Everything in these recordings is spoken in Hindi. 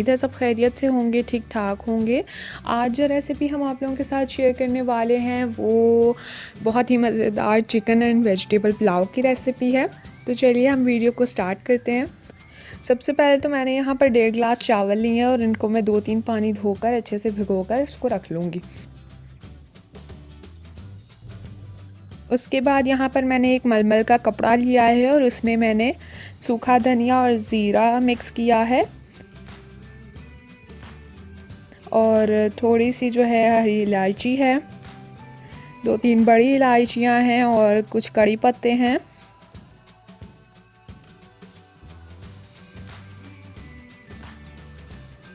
इधर सब खैरियत से होंगे, ठीक ठाक होंगे। आज जो रेसिपी हम आप लोगों के साथ शेयर करने वाले हैं वो बहुत ही मज़ेदार चिकन एंड वेजिटेबल पुलाव की रेसिपी है। तो चलिए हम वीडियो को स्टार्ट करते हैं। सबसे पहले तो मैंने यहाँ पर 1.5 गिलास चावल लिए हैं और इनको मैं 2-3 पानी धोकर अच्छे से भिगोकर इसको रख लूँगी। उसके बाद यहाँ पर मैंने एक मलमल का कपड़ा लिया है और उसमें मैंने सूखा धनिया और ज़ीरा मिक्स किया है और थोड़ी सी जो है हरी इलायची है, 2-3 बड़ी इलायचियाँ हैं और कुछ कड़ी पत्ते हैं।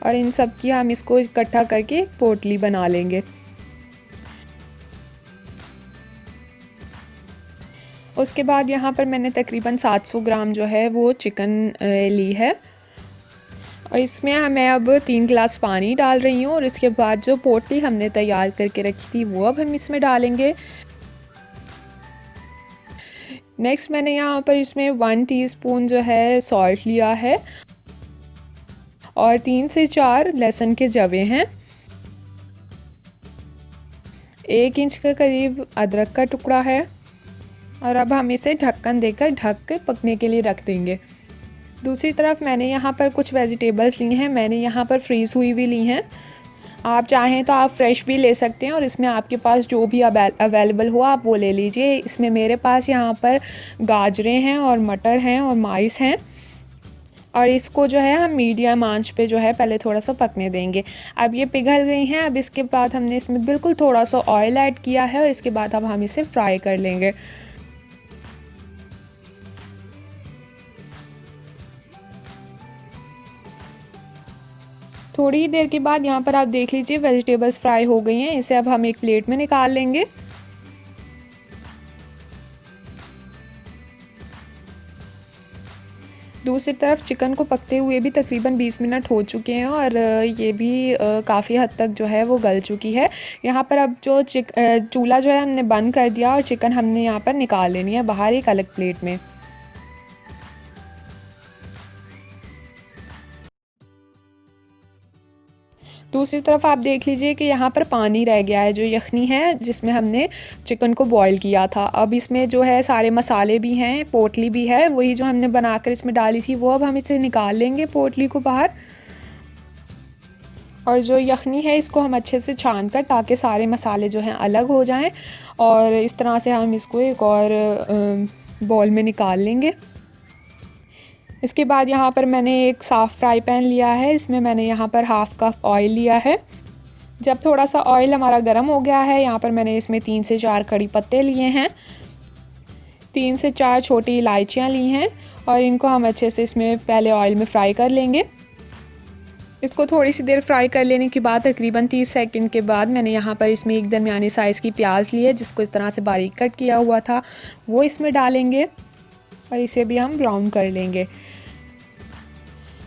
और इन सब की हम इसको इकट्ठा करके पोटली बना लेंगे। उसके बाद यहाँ पर मैंने तकरीबन 700 ग्राम जो है वो चिकन ली है और इसमें मैं अब 3 गिलास पानी डाल रही हूँ और इसके बाद जो पोटली हमने तैयार करके रखी थी वो अब हम इसमें डालेंगे। नेक्स्ट मैंने यहाँ पर इसमें 1 टीस्पून जो है सॉल्ट लिया है और 3 से 4 लहसुन के जवे हैं, 1 इंच के करीब अदरक का टुकड़ा है और अब हम इसे ढक्कन देकर ढक के पकने के लिए रख देंगे। दूसरी तरफ मैंने यहाँ पर कुछ वेजिटेबल्स ली हैं, मैंने यहाँ पर फ्रीज़ हुई भी ली हैं। आप चाहें तो आप फ्रेश भी ले सकते हैं और इसमें आपके पास जो भी अवेलेबल हो आप वो ले लीजिए। इसमें मेरे पास यहाँ पर गाजरें हैं और मटर हैं और माइस हैं और इसको जो है हम मीडियम आंच पे जो है पहले थोड़ा सा पकने देंगे। अब ये पिघल गई हैं। अब इसके बाद हमने इसमें बिल्कुल थोड़ा सा ऑयल ऐड किया है और इसके बाद अब हम इसे फ्राई कर लेंगे। थोड़ी ही देर के बाद यहाँ पर आप देख लीजिए वेजिटेबल्स फ्राई हो गई हैं। इसे अब हम एक प्लेट में निकाल लेंगे। दूसरी तरफ चिकन को पकते हुए भी तकरीबन 20 मिनट हो चुके हैं और ये भी काफ़ी हद तक जो है वो गल चुकी है। यहाँ पर अब जो चूल्हा जो है हमने बंद कर दिया और चिकन हमने यहाँ पर निकाल लेनी है बाहर एक अलग प्लेट में। दूसरी तरफ आप देख लीजिए कि यहाँ पर पानी रह गया है, जो यखनी है जिसमें हमने चिकन को बॉईल किया था। अब इसमें जो है सारे मसाले भी हैं, पोटली भी है, वही जो हमने बनाकर इसमें डाली थी वो अब हम इसे निकाल लेंगे पोटली को बाहर। और जो यखनी है इसको हम अच्छे से छान कर ताकि सारे मसाले जो हैं अलग हो जाएं और इस तरह से हम इसको एक और बॉल में निकाल लेंगे। इसके बाद यहाँ पर मैंने एक साफ़ फ्राई पैन लिया है, इसमें मैंने यहाँ पर हाफ़ कप ऑयल लिया है। जब थोड़ा सा ऑयल हमारा गर्म हो गया है, यहाँ पर मैंने इसमें 3 से 4 कड़ी पत्ते लिए हैं, 3 से 4 छोटी इलायचियाँ ली हैं और इनको हम अच्छे से इसमें पहले ऑयल में फ्राई कर लेंगे। इसको थोड़ी सी देर फ्राई कर लेने के बाद तकरीबन 30 सेकंड के बाद मैंने यहाँ पर इसमें एक दरमियानी साइज़ की प्याज ली है जिसको इस तरह से बारीक कट किया हुआ था, वो इसमें डालेंगे और इसे भी हम ब्राउन कर लेंगे।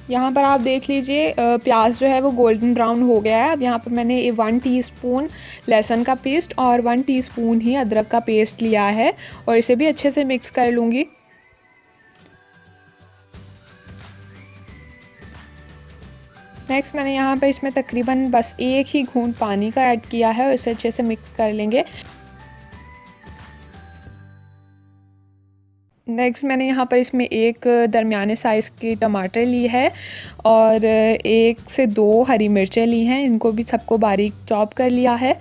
यहाँ पर आप देख लीजिए प्याज जो है वो गोल्डन ब्राउन हो गया है। अब यहाँ पर मैंने 1 टीस्पून लहसुन का पेस्ट और 1 टीस्पून ही अदरक का पेस्ट लिया है और इसे भी अच्छे से मिक्स कर लूँगी। नेक्स्ट मैंने यहाँ पर इसमें तकरीबन बस एक ही घूंट पानी का ऐड किया है और इसे अच्छे से मिक्स कर लेंगे। नेक्स्ट मैंने यहाँ पर इसमें एक दरमियाने साइज़ की टमाटर ली है और 1 से 2 हरी मिर्चें ली हैं, इनको भी सबको बारीक चॉप कर लिया है।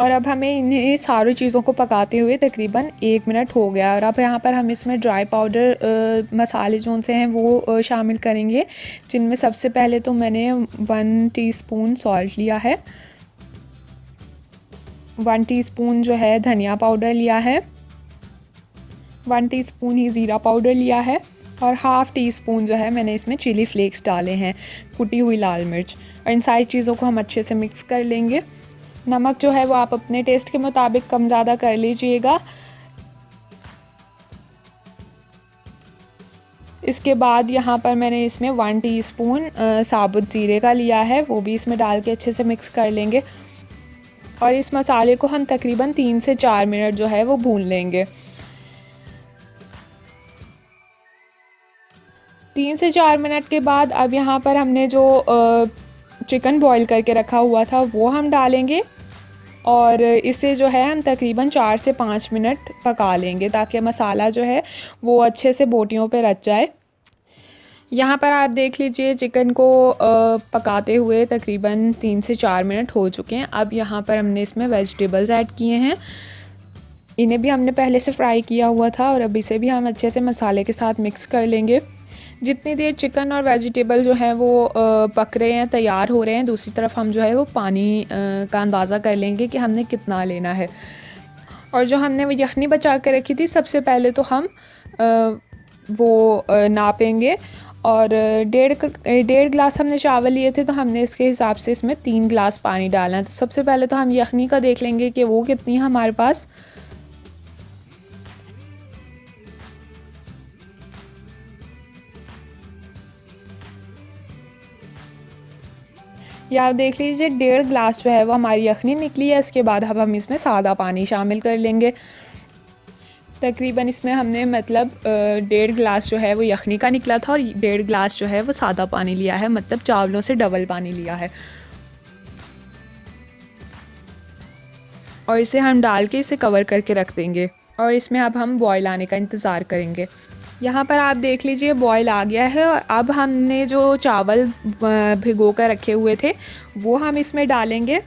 और अब हमें इन्हीं सारी चीज़ों को पकाते हुए तकरीबन 1 मिनट हो गया और अब यहाँ पर हम इसमें ड्राई पाउडर मसाले जो से हैं वो शामिल करेंगे, जिनमें सबसे पहले तो मैंने 1 टीस्पून सॉल्ट लिया है, 1 टीस्पून जो है धनिया पाउडर लिया है, 1 टीस्पून ही ज़ीरा पाउडर लिया है और हाफ़ टी स्पून जो है मैंने इसमें चिली फ्लेक्स डाले हैं, कुटी हुई लाल मिर्च। और इन सारी चीज़ों को हम अच्छे से मिक्स कर लेंगे। नमक जो है वो आप अपने टेस्ट के मुताबिक कम ज़्यादा कर लीजिएगा। इसके बाद यहाँ पर मैंने इसमें 1 टीस्पून साबुत ज़ीरे का लिया है, वो भी इसमें डाल के अच्छे से मिक्स कर लेंगे। और इस मसाले को हम तकरीबन 3 से 4 मिनट जो है वो भून लेंगे। 3 से 4 मिनट के बाद अब यहाँ पर हमने जो चिकन बॉईल करके रखा हुआ था वो हम डालेंगे और इसे जो है हम तकरीबन 4 से 5 मिनट पका लेंगे ताकि मसाला जो है वो अच्छे से बोटियों पे रच जाए। यहाँ पर आप देख लीजिए चिकन को पकाते हुए तकरीबन 3 से 4 मिनट हो चुके हैं। अब यहाँ पर हमने इसमें वेजिटेबल्स ऐड किए हैं, इन्हें भी हमने पहले से फ्राई किया हुआ था और अब इसे भी हम अच्छे से मसाले के साथ मिक्स कर लेंगे। जितनी देर चिकन और वेजिटेबल जो है वो पक रहे हैं, तैयार हो रहे हैं, दूसरी तरफ हम जो है वो पानी का अंदाज़ा कर लेंगे कि हमने कितना लेना है। और जो हमने वो यखनी बचा के रखी थी सबसे पहले तो हम वो नापेंगे और 1.5 गिलास हमने चावल लिए थे तो हमने इसके हिसाब से इसमें 3 गिलास पानी डालना है। तो सबसे पहले तो हम यखनी का देख लेंगे कि वो कितनी है हमारे पास। या आप देख लीजिए 1.5 गिलास जो है वो हमारी यखनी निकली है। इसके बाद अब हम इसमें सादा पानी शामिल कर लेंगे। तकरीबन इसमें हमने मतलब 1.5 गिलास जो है वो यखनी का निकला था और 1.5 गिलास जो है वो सादा पानी लिया है, मतलब चावलों से डबल पानी लिया है। और इसे हम डाल के इसे कवर करके रख देंगे और इसमें अब हम बॉयल आने का इंतज़ार करेंगे। यहाँ पर आप देख लीजिए बॉयल आ गया है और अब हमने जो चावल भिगो कर रखे हुए थे वो हम इसमें डालेंगे।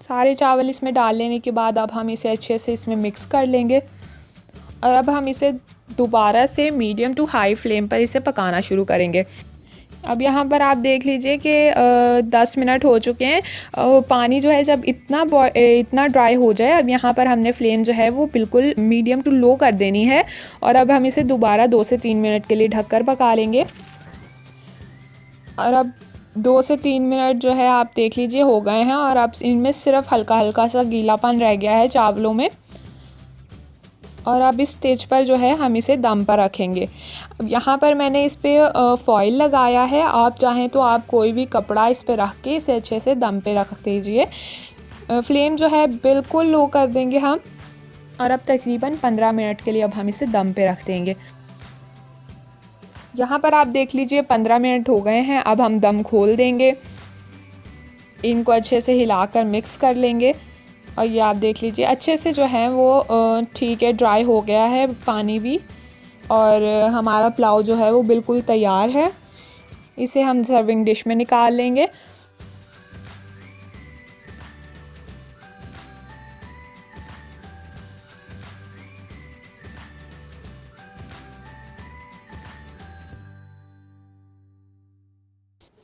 सारे चावल इसमें डाल लेने के बाद अब हम इसे अच्छे से इसमें मिक्स कर लेंगे और अब हम इसे दोबारा से मीडियम टू हाई फ्लेम पर इसे पकाना शुरू करेंगे। अब यहाँ पर आप देख लीजिए कि 10 मिनट हो चुके हैं। पानी जो है जब इतना ड्राई हो जाए, अब यहाँ पर हमने फ्लेम जो है वो बिल्कुल मीडियम टू लो कर देनी है और अब हम इसे दोबारा 2 से 3 मिनट के लिए ढककर पका लेंगे। और अब 2 से 3 मिनट जो है आप देख लीजिए हो गए हैं और अब इनमें सिर्फ हल्का हल्का सा गीलापन रह गया है चावलों में। और अब इस स्टेज पर जो है हम इसे दम पर रखेंगे। अब यहाँ पर मैंने इस पर फॉइल लगाया है, आप चाहें तो आप कोई भी कपड़ा इस पर रख के इसे अच्छे से दम पे रख दीजिए। फ्लेम जो है बिल्कुल लो कर देंगे हम और अब तकरीबन 15 मिनट के लिए अब हम इसे दम पे रख देंगे। यहाँ पर आप देख लीजिए 15 मिनट हो गए हैं। अब हम दम खोल देंगे, इनको अच्छे से हिलाकर मिक्स कर लेंगे और ये आप देख लीजिए अच्छे से जो है वो ठीक है, ड्राई हो गया है पानी भी और हमारा पुलाव जो है वो बिल्कुल तैयार है। इसे हम सर्विंग डिश में निकाल लेंगे।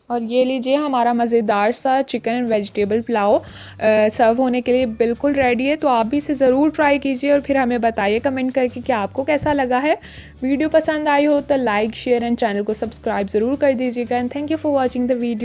और ये लीजिए हमारा मज़ेदार सा चिकन एंड वेजिटेबल पुलाव सर्व होने के लिए बिल्कुल रेडी है। तो आप भी इसे ज़रूर ट्राई कीजिए और फिर हमें बताइए कमेंट करके कि आपको कैसा लगा है। वीडियो पसंद आई हो तो लाइक, शेयर एंड चैनल को सब्सक्राइब ज़रूर कर दीजिएगा। And thank you for watching the video.